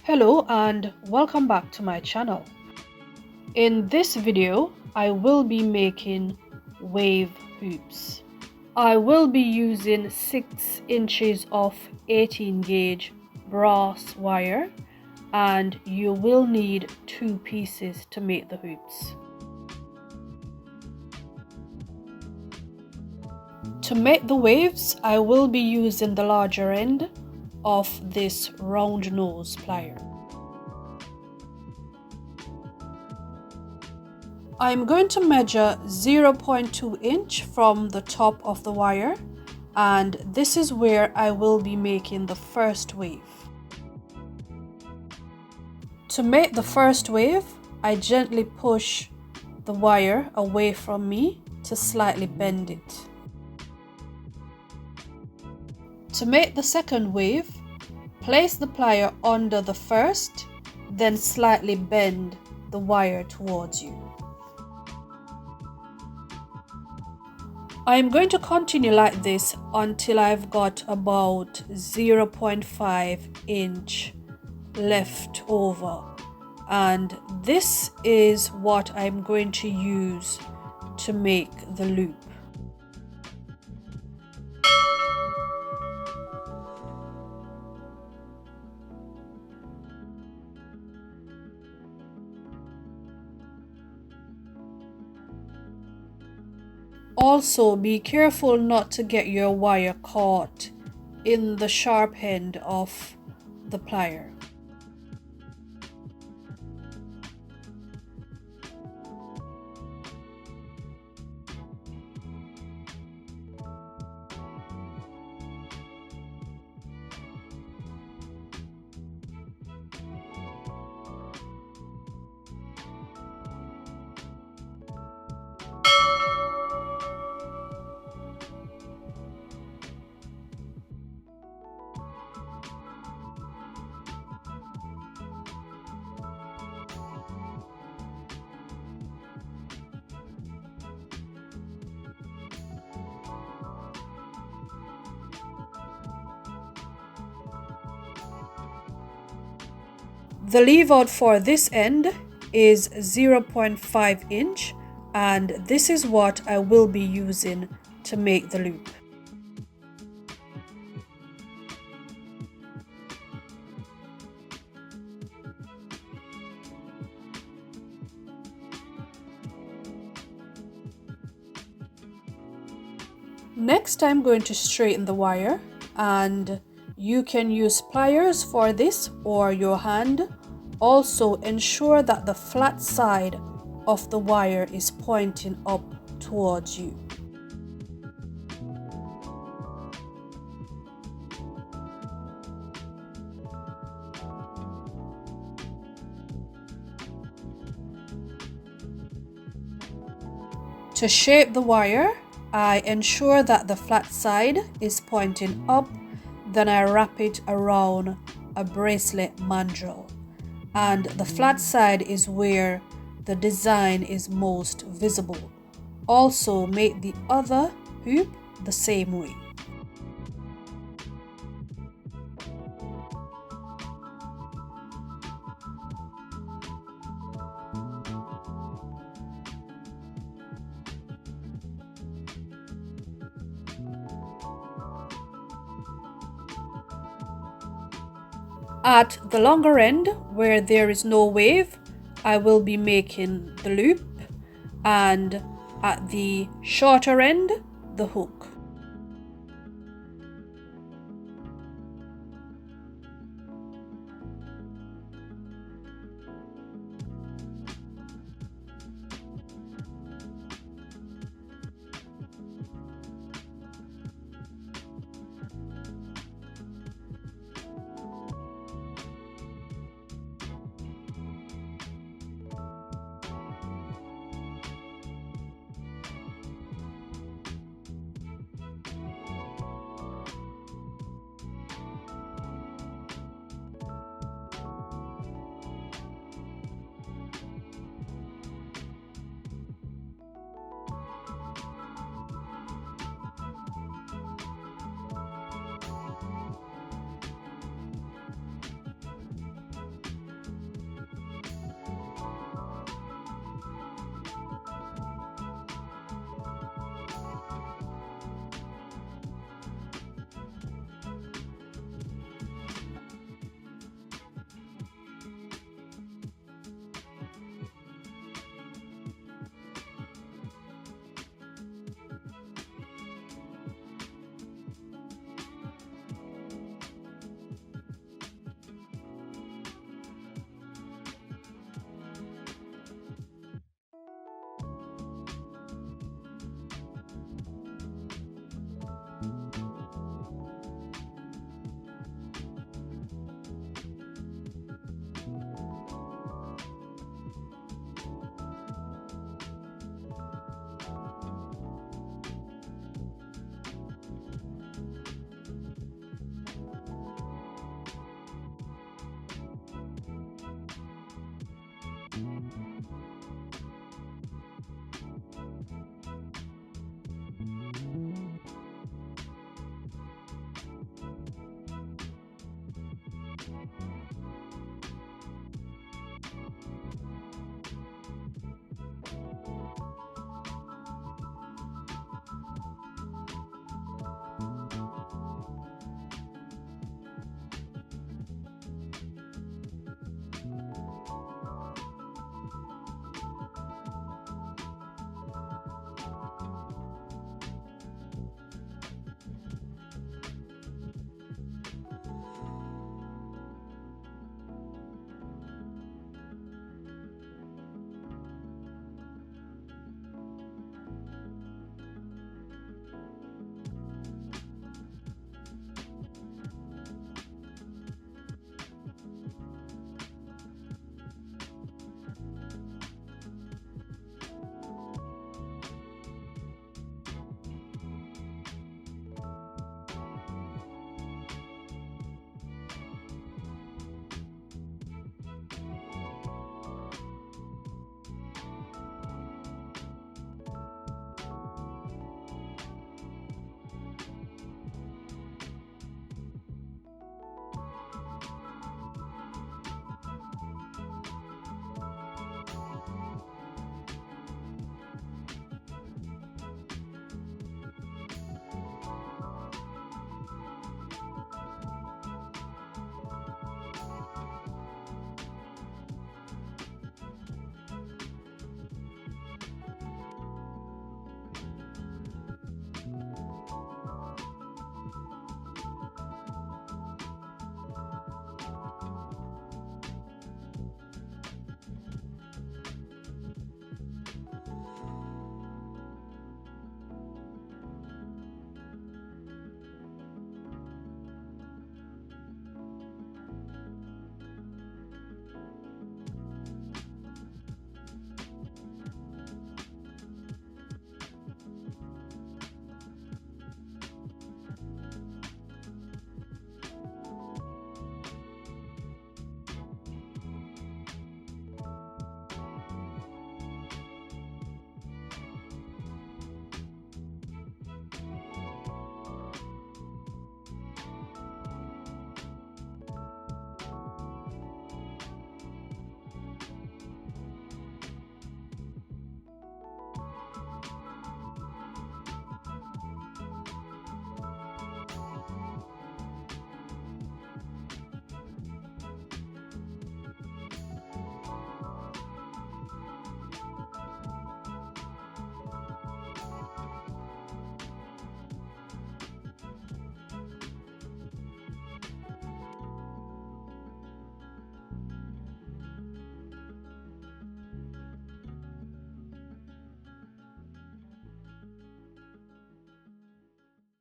Hello and welcome back to my channel. In this video, I will be making wave hoops. I will be using 6 inches of 18 gauge brass wire, and you will need 2 pieces to make the hoops. To make the waves, I will be using the larger end of this round nose plier. I'm going to measure 0.2 inch from the top of the wire, and this is where I will be making the first wave. To make the first wave, I gently push the wire away from me to slightly bend it. To make the second wave, place the plier under the first, then slightly bend the wire towards you. I am going to continue like this until I've got about 0.5 inch left over, and this is what I'm going to use to make the loop. Also, be careful not to get your wire caught in the sharp end of the plier. The leave out for this end is 0.5 inch, and this is what I will be using to make the loop. Next, I'm going to straighten the wire, and you can use pliers for this or your hand. Also, ensure that the flat side of the wire is pointing up towards you. To shape the wire, I ensure that the flat side is pointing up, then I wrap it around a bracelet mandrel, and the flat side is where the design is most visible. Also, make the other hoop the same way. At the longer end, where there is no wave, I will be making the loop, and at the shorter end, the hook.